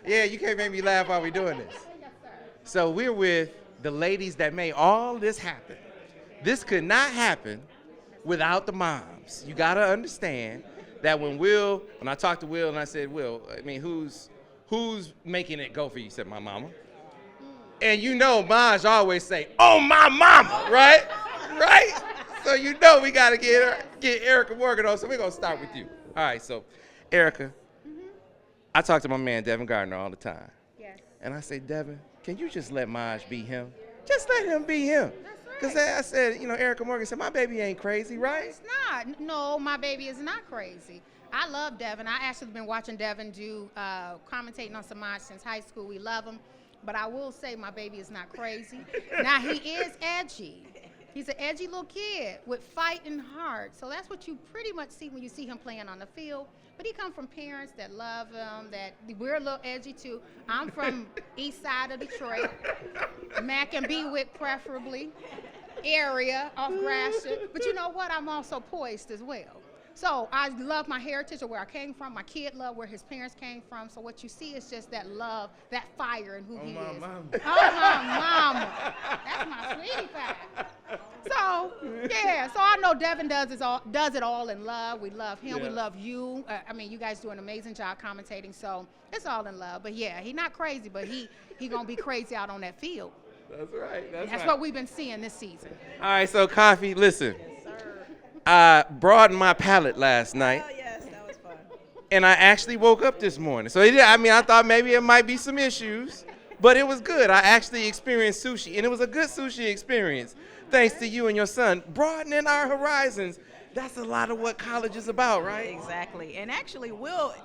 Yeah, you can't make me laugh while we're doing this. So we're with the ladies that made all this happen. This could not happen without the moms. You gotta understand that when I talked to Will and I said, Will, I mean, who's making it go for you? He said, my mama. And you know, Maj always say, oh, my mama, right? Right? So you know we gotta get Erika Morgan on, so we're gonna start with you. All right, so Erika, I talk to my man Devin Gardner all the time. Yes. And I say, Devin, can you just let Maj be him? Just let him be him. That's Because right. I said, Erika Morgan said, my baby ain't crazy, right? It's not. No, my baby is not crazy. I love Devin. I actually been watching Devin do commentating on Semaj since high school. We love him. But I will say my baby is not crazy. Now, he is edgy. He's an edgy little kid with fighting heart. So that's what you pretty much see when you see him playing on the field. But he comes from parents that love him, that we're a little edgy too. I'm from east side of Detroit, Mac and Bewick preferably, area off Gratiot. But you know what? I'm also poised as well. So I love my heritage of where I came from. My kid loved where his parents came from. So what you see is just that love, that fire in who he is. Mama. Oh, my mama. That's my sweetie pie. So, yeah. So I know Devin does it all in love. We love him. Yeah. We love you. I mean, you guys do an amazing job commentating. So it's all in love. But, yeah, he's not crazy, but he going to be crazy out on that field. That's right. That's That's right. what we've been seeing this season. All right, so Kafi, listen. I broadened my palate last night. Oh, yes, that was fun. And I actually woke up this morning. So I thought maybe it might be some issues, but it was good. I actually experienced sushi, and it was a good sushi experience, thanks to you and your son. Broadening our horizons. That's a lot of what college is about, right? Exactly. And actually, Will,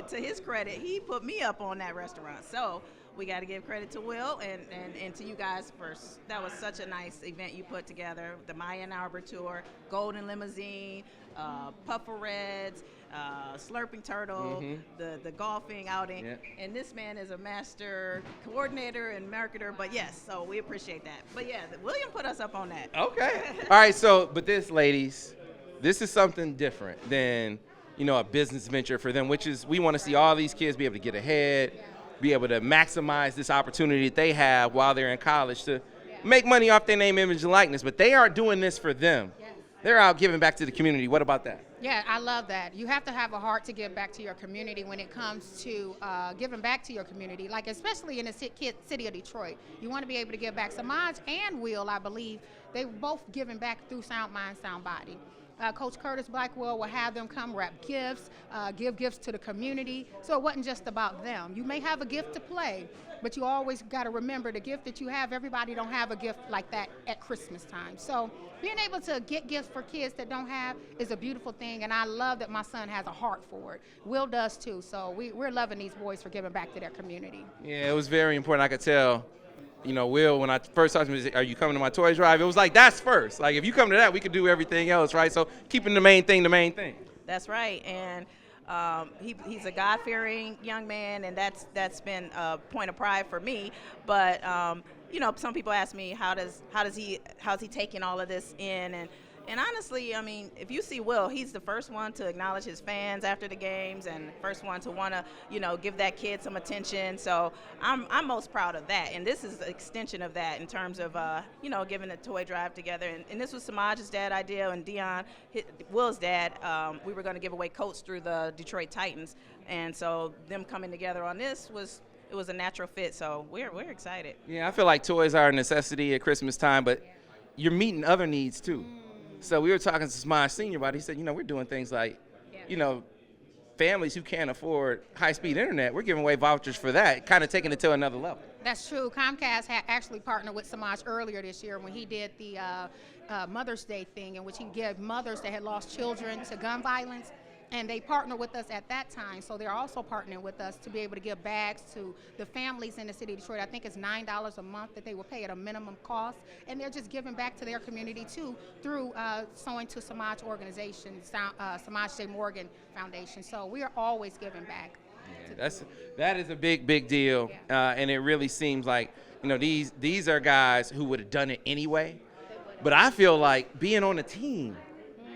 to his credit, he put me up on that restaurant. So we got to give credit to Will and to you guys first. That was such a nice event you put together. The Ann Arbor tour, Golden Limousine, Puffer Reds, Slurping Turtle, the golfing outing. Yeah. And this man is a master coordinator and marketer. But yes, so we appreciate that. But yeah, William put us up on that. Okay. All right, but ladies, this is something different than, a business venture for them, which is we want to see all these kids be able to get ahead, be able to maximize this opportunity that they have while they're in college to make money off their name, image, and likeness. But they are doing this for them. Yes. They're out giving back to the community. What about that? Yeah, I love that. You have to have a heart to give back to your community when it comes to giving back to your community, like especially in the city of Detroit. You want to be able to give back. Semaj and Will, I believe, they were both giving back through Sound Mind, Sound Body. Coach Curtis Blackwell will have them come wrap gifts, give gifts to the community. So it wasn't just about them. You may have a gift to play, but you always got to remember the gift that you have. Everybody don't have a gift like that at Christmas time. So being able to get gifts for kids that don't have is a beautiful thing, and I love that my son has a heart for it. Will does too. So we're loving these boys for giving back to their community. Yeah, it was very important. I could tell, Will, when I first talked to him, he said, are you coming to my toy drive? It was like, that's first. Like, if you come to that, we could do everything else, right? So keeping the main thing the main thing. That's right, and he's a God-fearing young man, and that's been a point of pride for me. But some people ask me how's he taking all of this in, and honestly, I mean, if you see Will, he's the first one to acknowledge his fans after the games, and first one to want to give that kid some attention. So I'm most proud of that, and this is the extension of that in terms of giving a toy drive together. And this was Semaj's dad idea, and Dion, Will's dad. We were going to give away coats through the Detroit Titans, and so them coming together on this was a natural fit. So we're excited. Yeah, I feel like toys are a necessity at Christmas time, but you're meeting other needs too. So we were talking to Semaj Senior about it. He said, we're doing things like, families who can't afford high-speed internet, we're giving away vouchers for that, kind of taking it to another level. That's true. Comcast had actually partnered with Semaj earlier this year when he did the Mother's Day thing, in which he gave mothers that had lost children to gun violence. And they partnered with us at that time, so they're also partnering with us to be able to give bags to the families in the city of Detroit. I think it's $9 a month that they will pay at a minimum cost, and they're just giving back to their community too through sewing to Semaj organization, Semaj Morgan Foundation. So we are always giving back. Yeah, that is a big deal, and it really seems like these are guys who would have done it anyway. But I feel like being on a team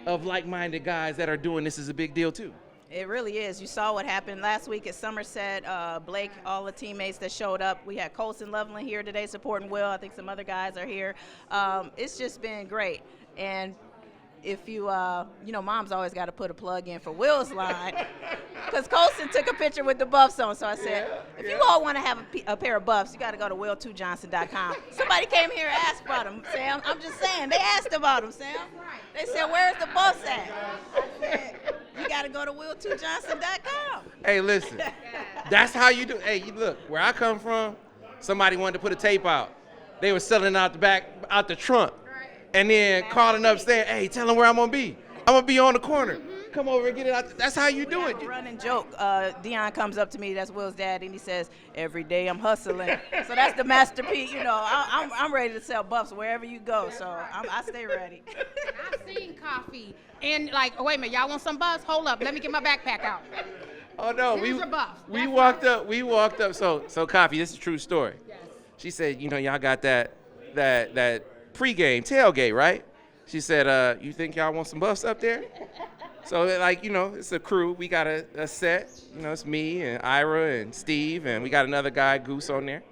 of like-minded guys that are doing this is a big deal too. It really is. You saw what happened last week at Somerset. Blake, all the teammates that showed up. We had Colson Loveland here today supporting Will. I think some other guys are here. It's just been great. And if you, mom's always got to put a plug in for Will's line. Because Colson took a picture with the buffs on. So I said, if you all want to have a pair of buffs, you got to go to will2johnson.com. Somebody came here and asked about them, Sam. I'm just saying. They asked about them, Sam. They said, where's the buffs at? I said, you got to go to will2johnson.com. Hey, listen, that's how you do. Hey, you look, where I come from, somebody wanted to put a tape out. They were selling out the back, out the trunk, and then calling up saying, hey, tell them where I'm going to be. I'm going to be on the corner. Come over and get it out. That's how you do it. Running joke. Dion comes up to me, that's Will's dad, and he says, every day I'm hustling. So that's the masterpiece. I'm ready to sell buffs wherever you go. So I stay ready. I've seen Kafi and like, oh, wait a minute, y'all want some buffs? Hold up, let me get my backpack out. Oh no, Here's your buff. we walked up. So Kafi, this is a true story. Yes. She said, y'all got that pregame tailgate, right? She said, you think y'all want some buffs up there? So, it's a crew. We got a set. It's me and Ira and Steve, and we got another guy, Goose, on there.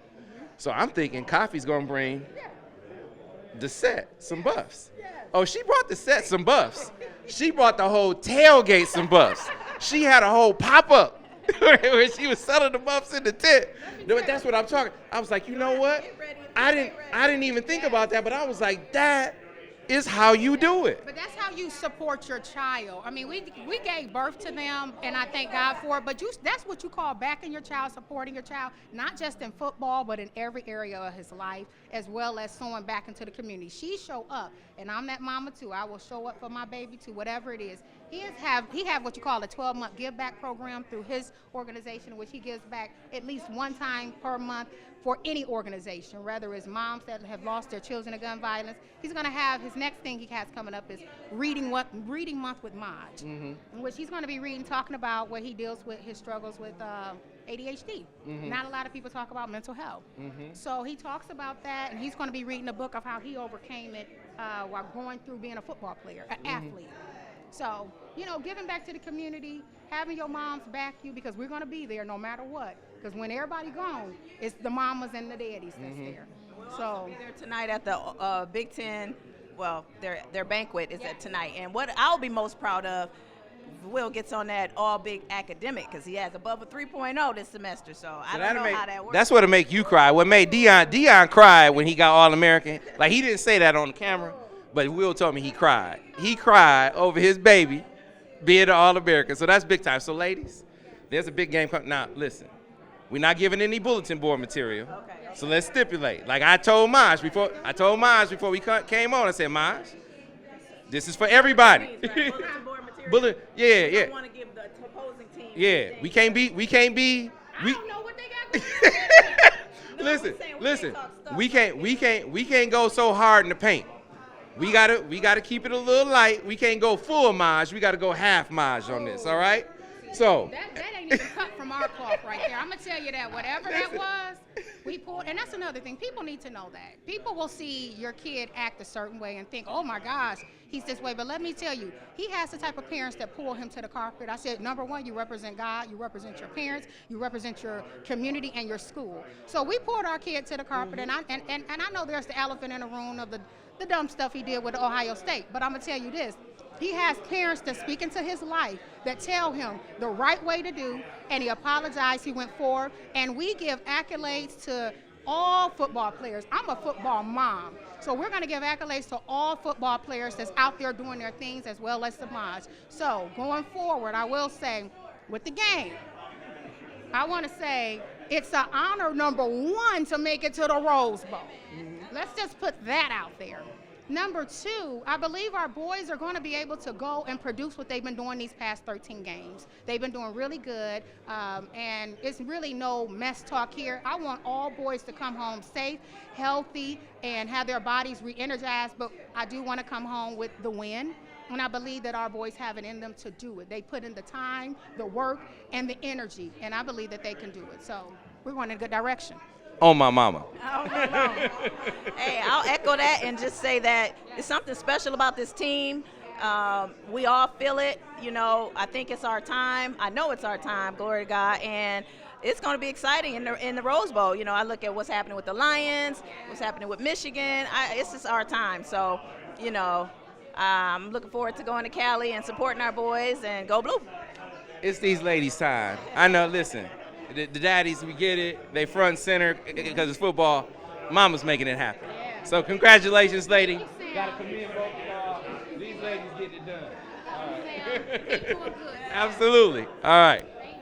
So I'm thinking Kafi's going to bring the set, some buffs. Oh, she brought the set, some buffs. She brought the whole tailgate, some buffs. She had a whole pop-up where she was selling the buffs in the tent. That's what I'm talking. I was like, you know what? I didn't even think about that, but I was like, that is how you do it. But that's how you support your child. I mean, we gave birth to them, and I thank God for it. But that's what you call backing your child, supporting your child, not just in football, but in every area of his life, as well as sowing back into the community. She show up, and I'm that mama too. I will show up for my baby too, whatever it is. He have what you call a 12-month give back program through his organization, which he gives back at least one time per month for any organization, whether it's moms that have lost their children to gun violence. He's going to have, his next thing he has coming up is reading month with Maj, in which he's going to be reading, talking about what he deals with, his struggles with ADHD. Not a lot of people talk about mental health. So he talks about that, and he's going to be reading a book of how he overcame it while going through being a football player, an athlete. So, giving back to the community, having your moms back you, because we're going to be there no matter what. Because when everybody gone, it's the mamas and the daddies that's there. So be there tonight at the Big Ten. Well, their banquet is at tonight. And what I'll be most proud of, Will gets on that all big academic because he has above a 3.0 this semester. So I don't know how that works. That's what'll make you cry. What made Dion cry when he got All-American. Like, he didn't say that on the camera, but Will told me he cried. He cried over his baby being an All-American. So that's big time. So ladies, there's a big game coming. Now, listen. We're not giving any bulletin board material. Okay. So let's stipulate. Like I told Maj before we came on, I said, Maj, this is for everybody. Bulletin board material. Yeah. I want to give the opposing team. Yeah, we can't be. I don't know what they got going on. Listen. We can't go so hard in the paint. We gotta keep it a little light. We can't go full Maj. We gotta go half Maj on this. All right. So that ain't even cut from our cloth right there. I'm gonna tell you that whatever that was, we pulled. And that's another thing. People need to know that. People will see your kid act a certain way and think, oh my gosh, he's this way. But let me tell you, he has the type of parents that pull him to the carpet. I said, number one, you represent God, you represent your parents, you represent your community and your school. So we pulled our kid to the carpet, and I know there's the elephant in the room of the dumb stuff he did with Ohio State. But I'm gonna tell you this. He has parents that speak into his life that tell him the right way to do, and he apologized, he went forward, and we give accolades to all football players. I'm a football mom, so we're going to give accolades to all football players that's out there doing their things as well as Semaj. So going forward, I will say, with the game, I want to say it's an honor, number one, to make it to the Rose Bowl. Let's just put that out there. Number two, I believe our boys are going to be able to go and produce what they've been doing these past 13 games. They've been doing really good, and it's really no mess talk here. I want all boys to come home safe, healthy, and have their bodies re-energized, but I do want to come home with the win, and I believe that our boys have it in them to do it. They put in the time, the work, and the energy, and I believe that they can do it. So we're going in a good direction. On my mama. Hey, I'll echo that and just say that it's something special about this team. We all feel it. I think it's our time. I know it's our time, glory to God. And it's going to be exciting in the Rose Bowl. I look at what's happening with the Lions, what's happening with Michigan. It's just our time. So, I'm looking forward to going to Cali and supporting our boys and go Blue. It's these ladies' time. I know, listen, the daddies, we get it. They front and center because it's football. Mama's making it happen. So congratulations, lady. Got to commend both of y'all. These ladies getting it done. All right. They're doing good. Absolutely. All right.